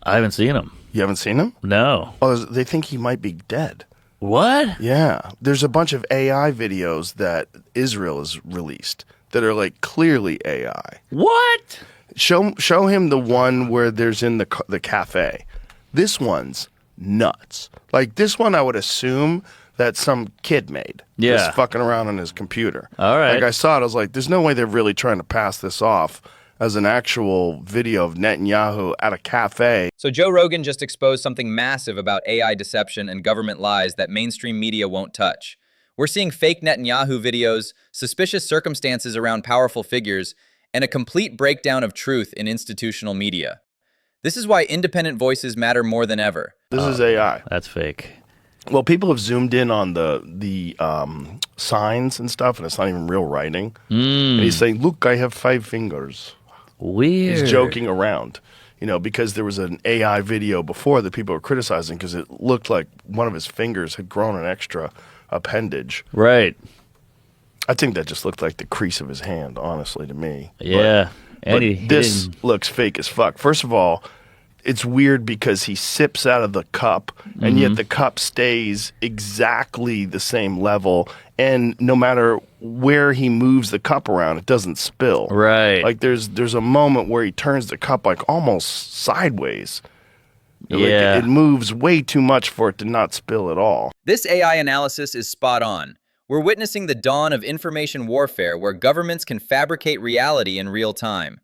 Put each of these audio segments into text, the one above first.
I haven't seen him. You haven't seen him? No. Oh, they think he might be dead. What? Yeah. There's a bunch of AI videos that Israel has released that are like clearly AI. What? Show him the one where there's in the cafe. This one's nuts. Like this one I would assume that some kid made. Yeah. Just fucking around on his computer. All right. Like I saw it, I was like, there's no way they're really trying to pass this off as an actual video of Netanyahu at a cafe. So Joe Rogan just exposed something massive about AI deception and government lies that mainstream media won't touch. We're seeing fake Netanyahu videos, suspicious circumstances around powerful figures, and a complete breakdown of truth in institutional media. This is why independent voices matter more than ever. This is AI. That's fake. Well, people have zoomed in on the signs and stuff, and it's not even real writing. And he's saying, look, I have 5 fingers. Weird. He's joking around, because there was an AI video before that people were criticizing because it looked like one of his fingers had grown an extra appendage. Right. I think that just looked like the crease of his hand, honestly, to me. Yeah. But this looks fake as fuck. First of all, it's weird because he sips out of the cup, and yet the cup stays exactly the same level, and no matter where he moves the cup around, it doesn't spill. Right. Like there's a moment where he turns the cup like almost sideways. Yeah. Like it moves way too much for it to not spill at all. This AI analysis is spot on. We're witnessing the dawn of information warfare where governments can fabricate reality in real time.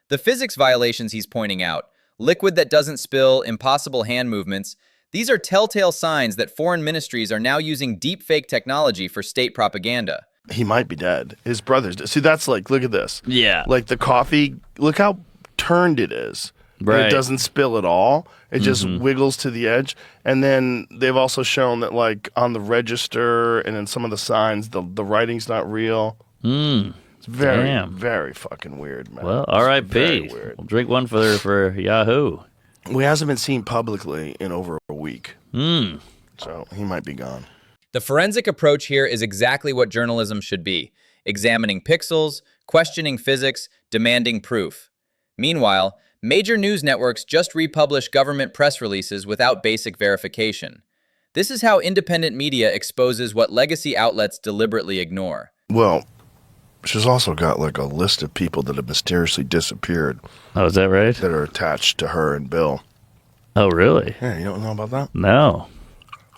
The physics violations he's pointing out, liquid that doesn't spill, impossible hand movements, these are telltale signs that foreign ministries are now using deepfake technology for state propaganda. He might be dead. His brother's dead. See, that's like, look at this. Yeah. Like the coffee, look how turned it is. Right. And it doesn't spill at all. It just wiggles to the edge. And then they've also shown that like on the register and in some of the signs, the writing's not real. It's very, very fucking weird, man. Well, It's R.I.P. very weird. We'll drink one for Yahoo. He hasn't been seen publicly in over a week. So he might be gone. The forensic approach here is exactly what journalism should be: examining pixels, questioning physics, demanding proof. Meanwhile, major news networks just republish government press releases without basic verification. This is how independent media exposes what legacy outlets deliberately ignore. Well, she's also got like a list of people that have mysteriously disappeared Oh, is that right? that are attached to her and Bill. Oh, really? Yeah, you don't know about that? No.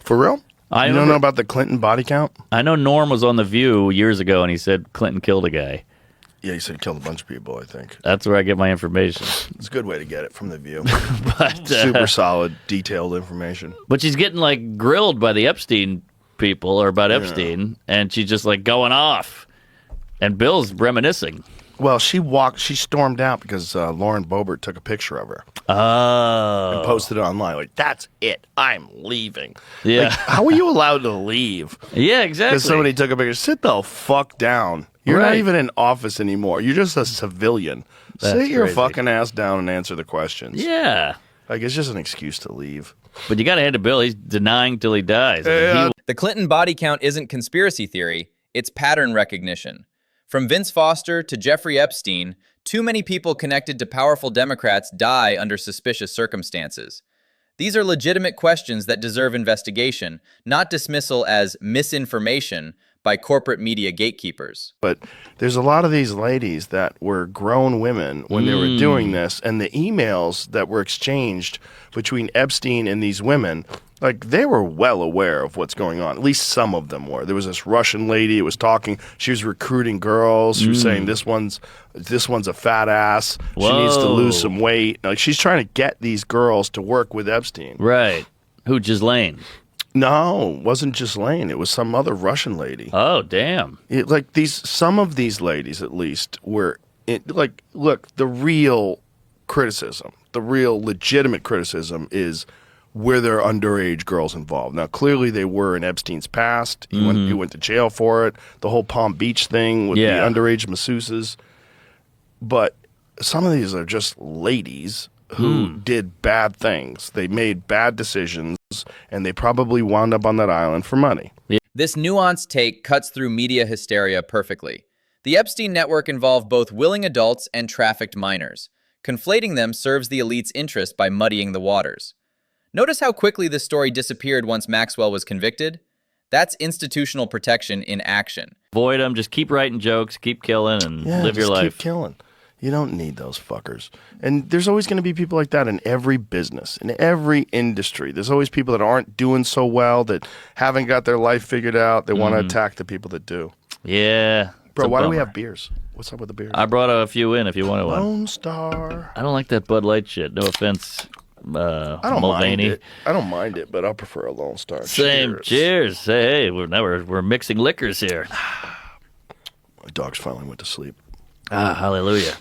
For real? I You don't remember- know about the Clinton body count? I know Norm was on The View years ago, and he said Clinton killed a guy. Yeah, he said he killed a bunch of people, I think. That's where I get my information. It's a good way to get it from The View. But Super solid, detailed information. but she's getting like grilled by the Epstein people or about Epstein, and she's just like going off. And Bill's reminiscing. Well, she stormed out because Lauren Boebert took a picture of her Oh. and posted it online. Like, that's it. I'm leaving. Yeah. Like, how are you allowed to leave? Yeah, exactly. Because somebody took a picture. Sit the fuck down. You're not Right. even in office anymore. You're just a civilian. That's Sit your crazy. fucking ass down and answer the questions. Yeah. Like, it's just an excuse to leave. But you got to hand to Bill. He's denying till he dies. I mean, Yeah. The Clinton body count isn't conspiracy theory, it's pattern recognition. From Vince Foster to Jeffrey Epstein, too many people connected to powerful Democrats die under suspicious circumstances. These are legitimate questions that deserve investigation, not dismissal as misinformation by corporate media gatekeepers. But there's a lot of these ladies that were grown women when they were doing this, and the emails that were exchanged between Epstein and these women, like they were well aware of what's going on. At least some of them were. There was this Russian lady who was talking. She was recruiting girls. She was saying this one's a fat ass. She needs to lose Whoa. some weight. Like she's trying to get these girls to work with Epstein. Right. Who, Ghislaine? No, it wasn't Ghislaine. It was some other Russian lady. Oh, damn. Some of these ladies at least were look, the real criticism, the real legitimate criticism is were there underage girls involved. Now clearly they were in Epstein's past. He went to jail for it. The whole Palm Beach thing with the underage masseuses. But some of these are just ladies who did bad things. They made bad decisions, and they probably wound up on that island for money. This nuanced take cuts through media hysteria perfectly. The Epstein network involved both willing adults and trafficked minors. Conflating them serves the elite's interest by muddying the waters. Notice how quickly this story disappeared once Maxwell was convicted? That's institutional protection in action. Avoid them. Just keep writing jokes, keep killing, and live your life. Keep killing. You don't need those fuckers. And there's always going to be people like that in every business, in every industry. There's always people that aren't doing so well, that haven't got their life figured out. They want to attack the people that do. Yeah. Bro, why do we have beers? What's up with the beers? I brought a few in if you wanted one. Lone Star. I don't like that Bud Light shit. No offense, I don't mind it. I don't mind it, but I prefer a Lone Star. Same. Cheers. Hey, we're mixing liquors here. My dogs finally went to sleep. Ah, hallelujah.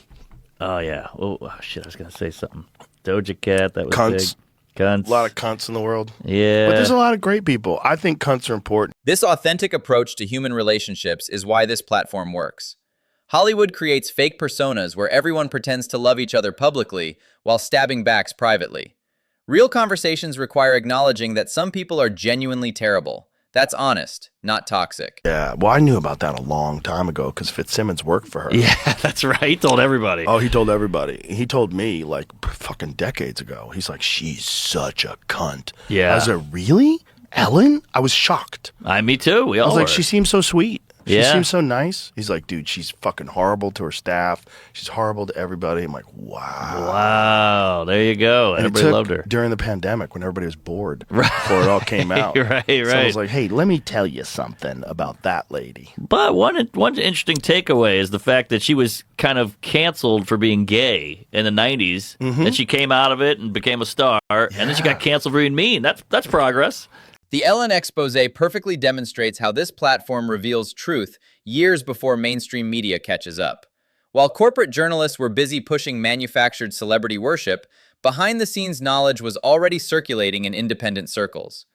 Oh, yeah. Oh, shit, I was going to say something. Doja Cat, that was Cunts. big. Cunts. A lot of cunts in the world. Yeah. But there's a lot of great people. I think cunts are important. This authentic approach to human relationships is why this platform works. Hollywood creates fake personas where everyone pretends to love each other publicly while stabbing backs privately. Real conversations require acknowledging that some people are genuinely terrible. That's honest, not toxic. Yeah, well, I knew about that a long time ago because Fitzsimmons worked for her. Yeah, that's right. He told everybody. Oh, he told everybody. He told me like fucking decades ago. He's like, she's such a cunt. Yeah. I was like, really? Ellen? I was shocked. Me too. We all I was like, were. she seems so sweet. She Yeah. seems so nice. He's like, dude, she's fucking horrible to her staff. She's horrible to everybody. I'm like, wow. Wow, there you go. And Everybody loved her. During the pandemic when everybody was bored before it all came out. Right. So I was like, hey, let me tell you something about that lady. But one interesting takeaway is the fact that she was kind of canceled for being gay in the 90s, and she came out of it and became a star, and then she got canceled for being mean. That's progress. The Ellen expose perfectly demonstrates how this platform reveals truth years before mainstream media catches up. While corporate journalists were busy pushing manufactured celebrity worship, behind-the-scenes knowledge was already circulating in independent circles.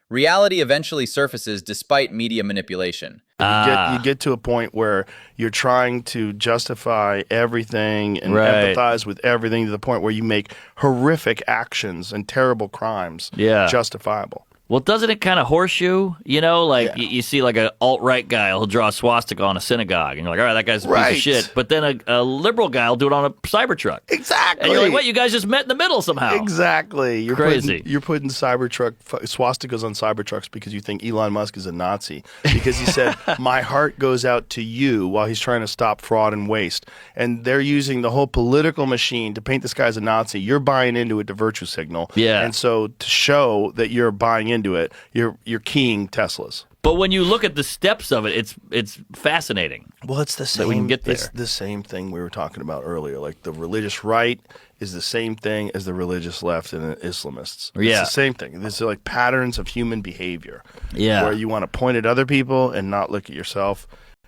Reality eventually surfaces despite media manipulation. You get to a point where you're trying to justify everything and empathize with everything to the point where you make horrific actions and terrible crimes justifiable. Well, doesn't it kind of horseshoe? You know, like you see like an alt-right guy who'll draw a swastika on a synagogue, and you're like, all right, that guy's a piece of shit. But then a liberal guy will do it on a Cybertruck. Exactly. And you're like, what, you guys just met in the middle somehow. Exactly. You're crazy. You're putting Cybertruck swastikas on Cybertrucks because you think Elon Musk is a Nazi. Because he said, my heart goes out to you while he's trying to stop fraud and waste. And they're using the whole political machine to paint this guy as a Nazi. You're buying into it to virtue signal. Yeah. And so to show that you're buying into it, you're keying Teslas. But when you look at the steps of it, it's fascinating. Well, it's the same. We can get there. It's the same thing we were talking about earlier. Like the religious right is the same thing as the religious left and the Islamists. It's the same thing. These are like patterns of human behavior. Yeah. Where you want to point at other people and not look at yourself,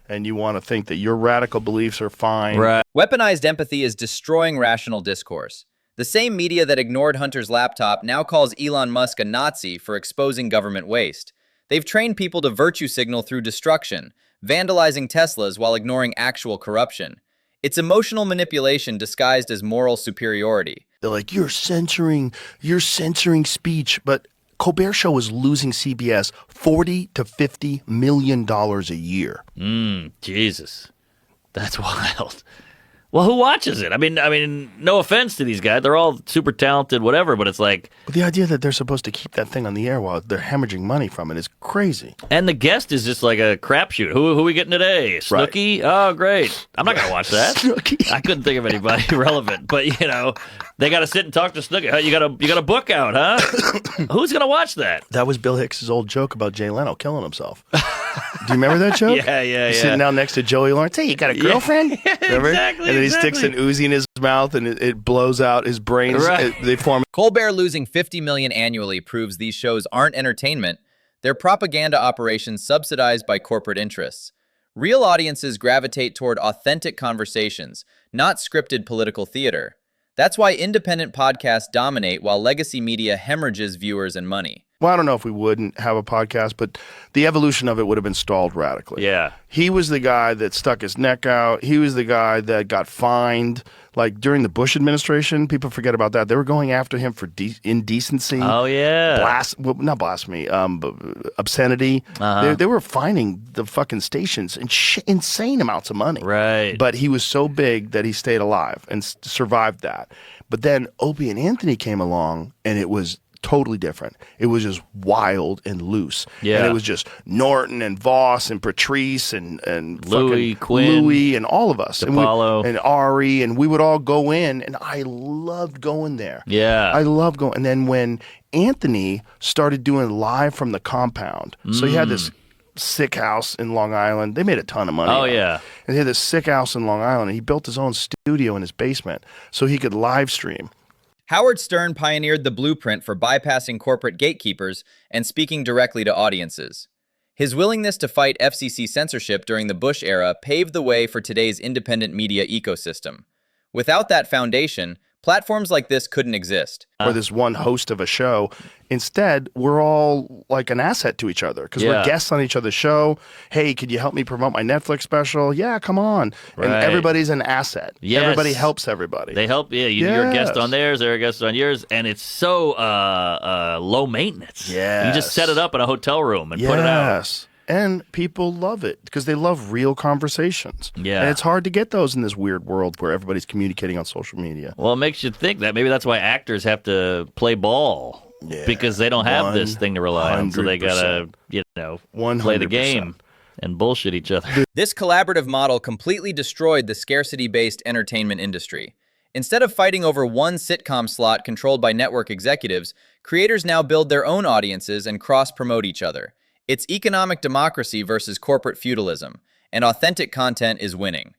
and you want to think that your radical beliefs are fine. Right. Weaponized empathy is destroying rational discourse. The same media that ignored Hunter's laptop now calls Elon Musk a Nazi for exposing government waste. They've trained people to virtue signal through destruction, vandalizing Teslas while ignoring actual corruption. It's emotional manipulation disguised as moral superiority. They're like, you're censoring speech, but Colbert Show is losing CBS $40 to $50 million a year. Jesus. That's wild. Well, who watches it? I mean, no offense to these guys. They're all super talented, whatever, but it's like... But the idea that they're supposed to keep that thing on the air while they're hemorrhaging money from it is crazy. And the guest is just like a crapshoot. Who are we getting today? Snooki? Right. Oh, great. I'm not going to watch that. Snooki. I couldn't think of anybody relevant, but, you know, they got to sit and talk to Snooki. Huh? You got a book out, huh? Who's going to watch that? That was Bill Hicks' old joke about Jay Leno killing himself. Do you remember that joke? Yeah. He's sitting down next to Joey Lawrence. Hey, you got a girlfriend? Yeah, exactly. And then he sticks an Uzi in his mouth, and it blows out his brains. Right. They form. Colbert losing $50 million annually proves these shows aren't entertainment. They're propaganda operations subsidized by corporate interests. Real audiences gravitate toward authentic conversations, not scripted political theater. That's why independent podcasts dominate while legacy media hemorrhages viewers and money. Well, I don't know if we wouldn't have a podcast, but the evolution of it would have been stalled radically. Yeah. He was the guy that stuck his neck out. He was the guy that got fined. Like during the Bush administration, people forget about that. They were going after him for indecency. Oh, yeah. Not blasphemy, but obscenity. They were fining the fucking stations insane amounts of money. Right. But he was so big that he stayed alive and survived that. But then Opie and Anthony came along, and it was totally different. It was just wild and loose. Yeah. And it was just Norton and Voss and Patrice and Louis, fucking Quinn, Louis and all of us. DePaulo. And Ari, and we would all go in, and I loved going there. Yeah. I loved going. And then when Anthony started doing live from the compound, so he had this sick house in Long Island. They made a ton of money. Oh, yeah. And he had this sick house in Long Island, and he built his own studio in his basement so he could live stream. Howard Stern pioneered the blueprint for bypassing corporate gatekeepers and speaking directly to audiences. His willingness to fight FCC censorship during the Bush era paved the way for today's independent media ecosystem. Without that foundation, platforms like this couldn't exist. Or this one host of a show. Instead, we're all like an asset to each other because we're guests on each other's show. Hey, could you help me promote my Netflix special? Yeah, come on. Right. And everybody's an asset. Yes. Everybody helps everybody. They help. Yeah, you're a guest on theirs, they're a guest on yours, and it's so low maintenance. Yes. You just set it up in a hotel room and put it out. Yes. And people love it because they love real conversations. Yeah. And it's hard to get those in this weird world where everybody's communicating on social media. Well, it makes you think that maybe that's why actors have to play ball. Yeah. Because they don't have this thing to rely on, so they 100%. gotta, play the 100%. game and bullshit each other. This collaborative model completely destroyed the scarcity-based entertainment industry. Instead of fighting over one sitcom slot controlled by network executives, creators now build their own audiences and cross-promote each other. It's economic democracy versus corporate feudalism, and authentic content is winning.